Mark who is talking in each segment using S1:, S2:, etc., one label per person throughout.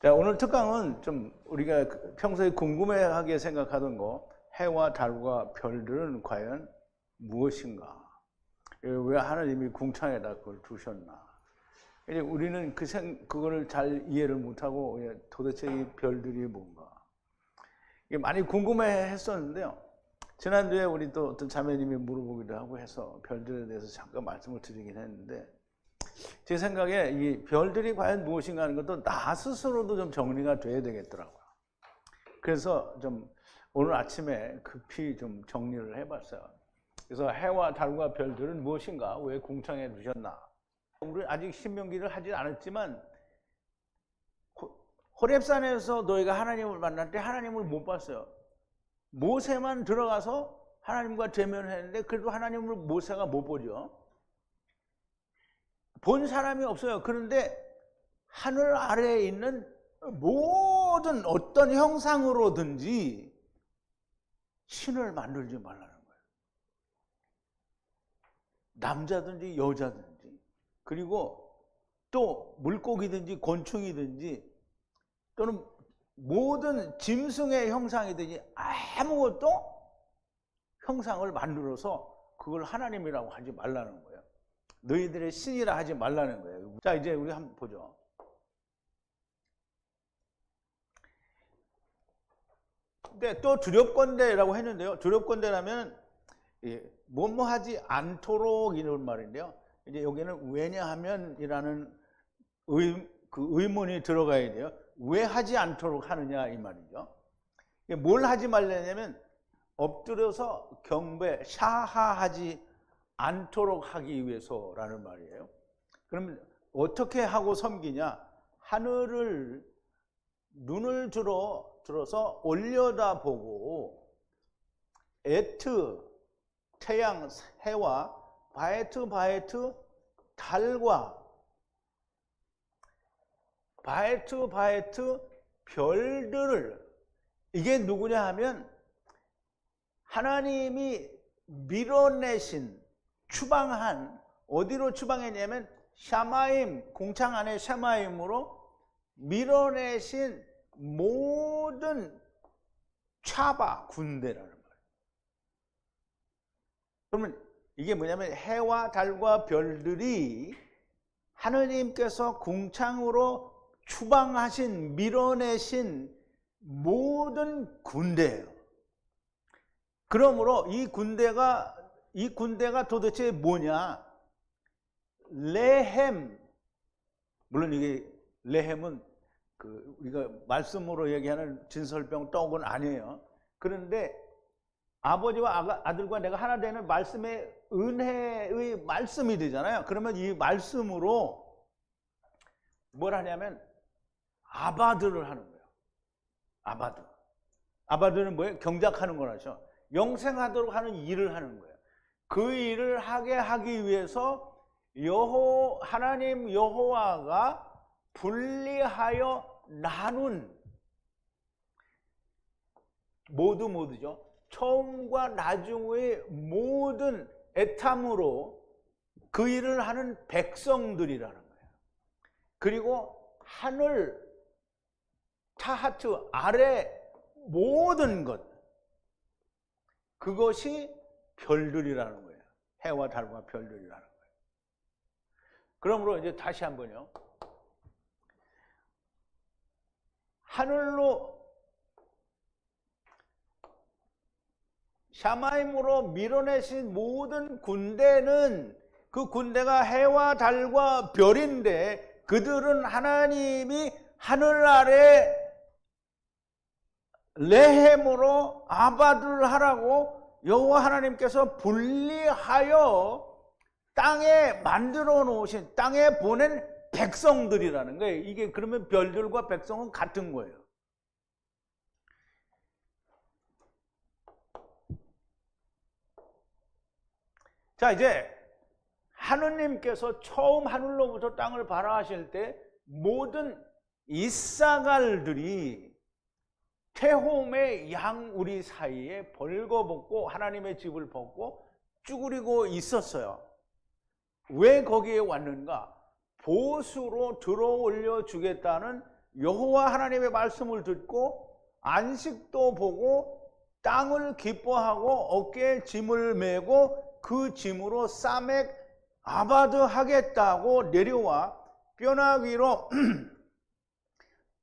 S1: 자, 오늘 특강은 좀 우리가 평소에 궁금해하게 생각하던 거, 해와 달과 별들은 과연 무엇인가? 왜 하나님이 궁창에다 그걸 두셨나? 이제 우리는 그거를 잘 이해를 못하고 도대체 이 별들이 뭔가? 이게 많이 궁금해 했었는데요. 지난주에 우리 또 어떤 자매님이 물어보기도 하고 해서 별들에 대해서 잠깐 말씀을 드리긴 했는데, 제 생각에 이 별들이 과연 무엇인가 하는 것도 나 스스로도 좀 정리가 돼야 되겠더라고요. 그래서 좀 오늘 아침에 급히 좀 정리를 해봤어요. 그래서 해와 달과 별들은 무엇인가? 왜 궁창에 두셨나? 우리 아직 신명기를 하지 않았지만 호렙산에서 너희가 하나님을 만날 때 하나님을 못 봤어요. 모세만 들어가서 하나님과 대면했는데 그래도 하나님을 모세가 못 보죠. 본 사람이 없어요. 그런데 하늘 아래에 있는 모든 어떤 형상으로든지 신을 만들지 말라는 거예요. 남자든지 여자든지, 그리고 또 물고기든지 곤충이든지 또는 모든 짐승의 형상이든지 아무것도 형상을 만들어서 그걸 하나님이라고 하지 말라는 거예요. 너희들의 신이라 하지 말라는 거예요. 자, 이제 우리 한번 보죠. 근데 또 두렵건대라고 했는데요. 두렵건대라면 뭐뭐 하지 않도록 이런 말인데요. 이제 여기는 왜냐하면이라는 의문이 들어가야 돼요. 왜 하지 않도록 하느냐 이 말이죠. 뭘 하지 말려냐면 엎드려서 경배, 샤하하지 않도록 하기 위해서라는 말이에요. 그러면 어떻게 하고 섬기냐? 하늘을 눈을 들어서 올려다보고 에트 태양 해와 바에트 달과 바에트 별들을, 이게 누구냐 하면 하나님이 밀어내신, 추방한, 어디로 추방했냐면 샤마임, 공창 안에 샤마임으로 밀어내신 모든 차바 군대라는 거예요. 그러면 이게 뭐냐면 해와 달과 별들이 하느님께서 공창으로 추방하신, 밀어내신 모든 군대예요. 그러므로 이 군대가 도대체 뭐냐? 레헴. 물론 이게 레헴은 우리가 말씀으로 얘기하는 진설병 떡은 아니에요. 그런데 아버지와 아들과 내가 하나 되는 말씀의 은혜의 말씀이 되잖아요. 그러면 이 말씀으로 뭘 하냐면 아바드를 하는 거예요. 아바드는 뭐예요? 경작하는 거라죠. 영생하도록 하는 일을 하는 거예요. 그 일을 하게 하기 위해서 하나님 여호와가 분리하여 나눈, 모두죠. 처음과 나중의 모든 애탐으로 그 일을 하는 백성들이라는 거예요. 그리고 하늘 타하트 아래 모든 것, 그것이 별들이라는 거예요. 해와 달과 별들이라는 거예요. 그러므로 이제 다시 한번요. 하늘로 샤마임으로 밀어내신 모든 군대는, 그 군대가 해와 달과 별인데, 그들은 하나님이 하늘 아래 레헴으로 아바드를 하라고 여호와 하나님께서 분리하여 땅에 만들어 놓으신, 땅에 보낸 백성들이라는 거예요. 이게 그러면 별들과 백성은 같은 거예요. 자, 이제 하느님께서 처음 하늘로부터 땅을 발화하실 때 모든 이사갈들이 태홈의 양우리 사이에 벌거벗고 하나님의 집을 벗고 쭈그리고 있었어요. 왜 거기에 왔는가? 보수로 들어올려 주겠다는 여호와 하나님의 말씀을 듣고 안식도 보고 땅을 기뻐하고 어깨에 짐을 메고 그 짐으로 사맥 아바드 하겠다고 내려와 뼈나 위로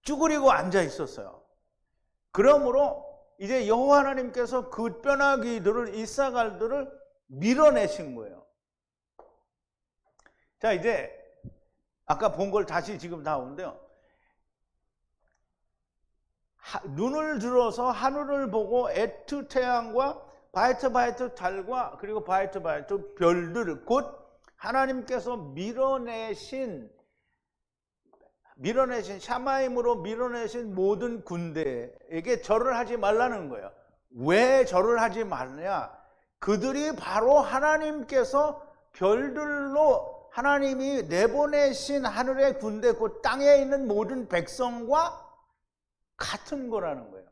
S1: 쭈그리고 앉아 있었어요. 그러므로 이제 여호와 하나님께서 그 뼈나귀들을, 이사갈들을 밀어내신 거예요. 자, 이제 아까 본 걸 다시 지금 나오는데요. 눈을 들어서 하늘을 보고 에트 태양과 바이트 달과 그리고 바이트 별들, 곧 하나님께서 밀어내신 샤마임으로 밀어내신 모든 군대에게 절을 하지 말라는 거예요. 왜 절을 하지 말냐? 그들이 바로 하나님께서 별들로 하나님이 내보내신 하늘의 군대, 그 땅에 있는 모든 백성과 같은 거라는 거예요.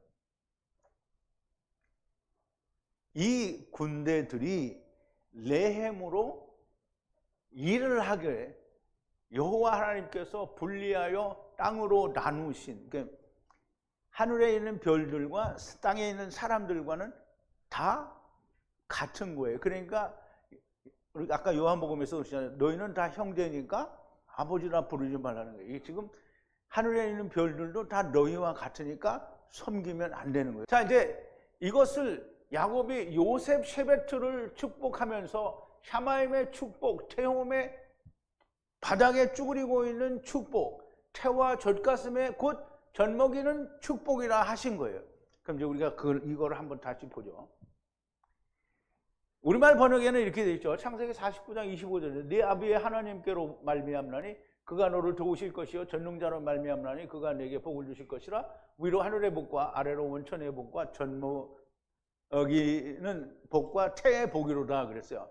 S1: 이 군대들이 레헴으로 일을 하게 여호와 하나님께서 분리하여 땅으로 나누신, 그러니까 하늘에 있는 별들과 땅에 있는 사람들과는 다 같은 거예요. 그러니까 우리 아까 요한복음에서 그러잖아요. 너희는 다 형제니까 아버지라 부르지 말라는 거예요. 이게 지금 하늘에 있는 별들도 다 너희와 같으니까 섬기면 안 되는 거예요. 자, 이제 이것을 야곱이 요셉 셰베트를 축복하면서 샤마임의 축복, 테홈의 바닥에 쭈그리고 있는 축복, 태와 젖가슴에 곧 젖먹이는 축복이라 하신 거예요. 그럼 이제 우리가 이거를 한번 다시 보죠. 우리말 번역에는 이렇게 되어 있죠. 창세기 49장 25절에 네 아비의 하나님께로 말미암나니 그가 너를 도우실 것이요 전능자로 말미암나니 그가 내게 복을 주실 것이라. 위로 하늘의 복과 아래로 원천의 복과 젖먹이는 복과 태의 복이로다 그랬어요.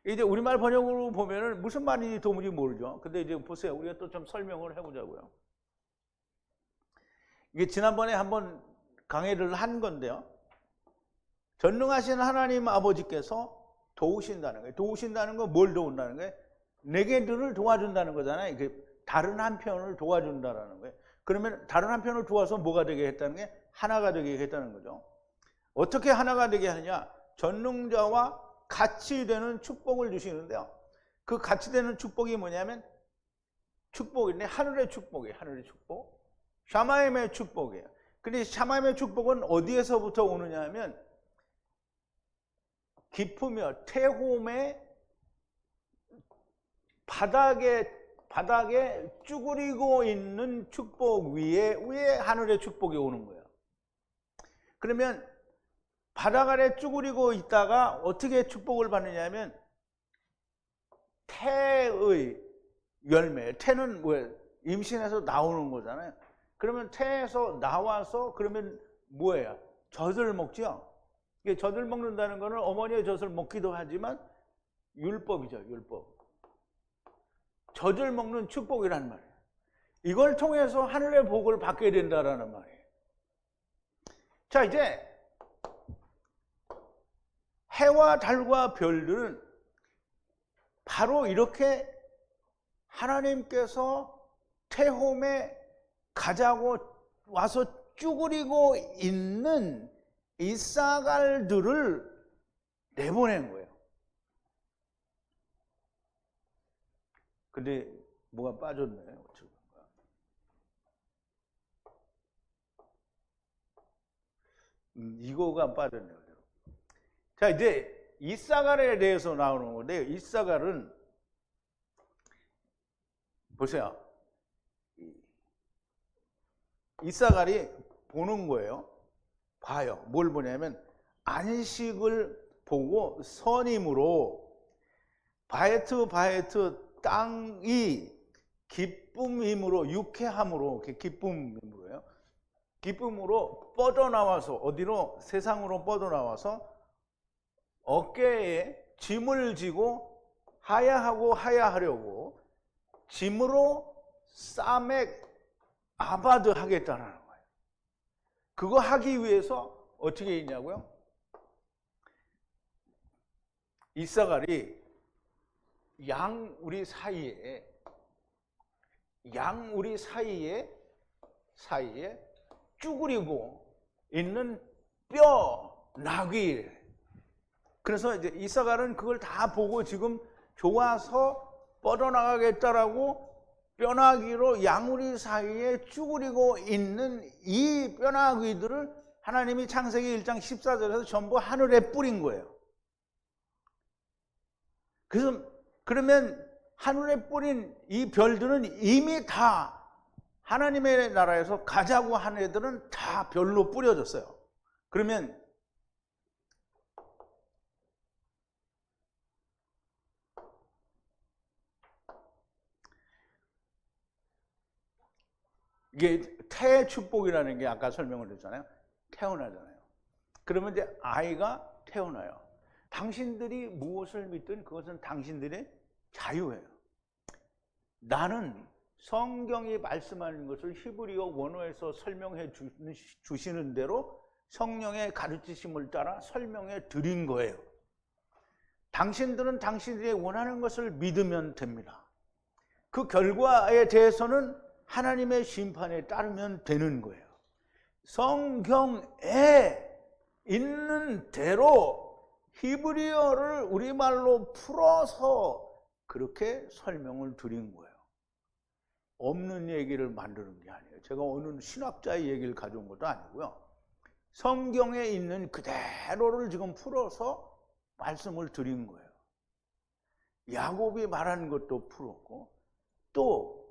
S1: 이제 우리말 번역으로 보면은 무슨 말인지 도무지 모르죠. 근데 이제 보세요. 우리가 또 좀 설명을 해보자고요. 이게 지난번에 한번 강의를 한 건데요. 전능하신 하나님 아버지께서 도우신다는 거예요. 도우신다는 건 뭘 도운다는 거예요? 내게들을 도와준다는 거잖아요. 다른 한편을 도와준다는 거예요. 그러면 다른 한편을 도와서 뭐가 되게 했다는 게 하나가 되게 했다는 거죠. 어떻게 하나가 되게 하느냐? 전능자와 같이 되는 축복을 주시는데요. 그 같이 되는 축복이 뭐냐면 축복인데 하늘의 축복이에요. 하늘의 축복. 샤마임의 축복이에요. 근데 샤마임의 축복은 어디에서부터 오느냐 하면 깊으며 태홈의 바닥에 쭈그리고 있는 축복 위에 하늘의 축복이 오는 거예요. 그러면 바닥 아래 쭈그리고 있다가 어떻게 축복을 받느냐면 태의 열매, 태는 뭐예요? 임신해서 나오는 거잖아요. 그러면 태에서 나와서 그러면 뭐예요? 젖을 먹죠. 이게 젖을 먹는다는 거는 어머니의 젖을 먹기도 하지만 율법이죠, 율법. 젖을 먹는 축복이란 말이에요. 이걸 통해서 하늘의 복을 받게 된다라는 말이에요. 자, 이제 해와 달과 별들은 바로 이렇게 하나님께서 태홈에 가자고 와서 쭈그리고 있는 이사갈들을 내보낸 거예요. 근데 뭐가 빠졌네요. 이거가 빠졌네요. 자, 이제 이사갈에 대해서 나오는 건데, 이사갈은 보세요. 이사갈이 보는 거예요. 봐요. 뭘 보냐면 안식을 보고 선임으로 바에트 땅이 기쁨임으로, 유쾌함으로, 기쁨임으로요. 기쁨으로 뻗어나와서 어디로? 세상으로 뻗어나와서 어깨에 짐을 지고 하야하려고 짐으로 사맥 아바드 하겠다는 거예요. 그거 하기 위해서 어떻게 했냐고요? 이사갈이 양 우리 사이에 사이에 쭈그리고 있는 뼈 나귀. 그래서 이제 이사갈은 그걸 다 보고 지금 좋아서 뻗어나가겠다라고 뼈나귀로 양우리 사이에 쭈그리고 있는 이 뼈나귀들을 하나님이 창세기 1장 14절에서 전부 하늘에 뿌린 거예요. 그래서 그러면 하늘에 뿌린 이 별들은 이미 다 하나님의 나라에서 가자고 한 애들은 다 별로 뿌려졌어요. 그러면 이게 태 축복이라는 게 아까 설명을 드렸잖아요. 태어나잖아요. 그러면 이제 아이가 태어나요. 당신들이 무엇을 믿든 그것은 당신들의 자유예요. 나는 성경이 말씀하는 것을 히브리어 원어에서 설명해 주시는 대로 성령의 가르치심을 따라 설명해 드린 거예요. 당신들은 당신들이 원하는 것을 믿으면 됩니다. 그 결과에 대해서는 하나님의 심판에 따르면 되는 거예요. 성경에 있는 대로 히브리어를 우리말로 풀어서 그렇게 설명을 드린 거예요. 없는 얘기를 만드는 게 아니에요. 제가 어느 신학자의 얘기를 가져온 것도 아니고요. 성경에 있는 그대로를 지금 풀어서 말씀을 드린 거예요. 야곱이 말한 것도 풀었고, 또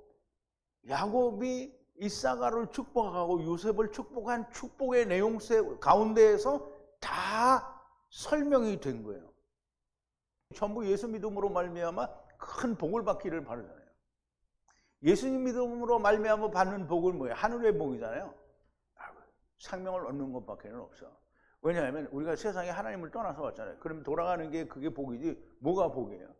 S1: 야곱이 이사가를 축복하고 요셉을 축복한 축복의 내용 가운데에서 다 설명이 된 거예요. 전부 예수 믿음으로 말미암아 큰 복을 받기를 바라잖아요. 예수님 믿음으로 말미암아 받는 복은 뭐예요? 하늘의 복이잖아요. 생명을 얻는 것밖에는 없어. 왜냐하면 우리가 세상에 하나님을 떠나서 왔잖아요. 그럼 돌아가는 게 그게 복이지 뭐가 복이에요?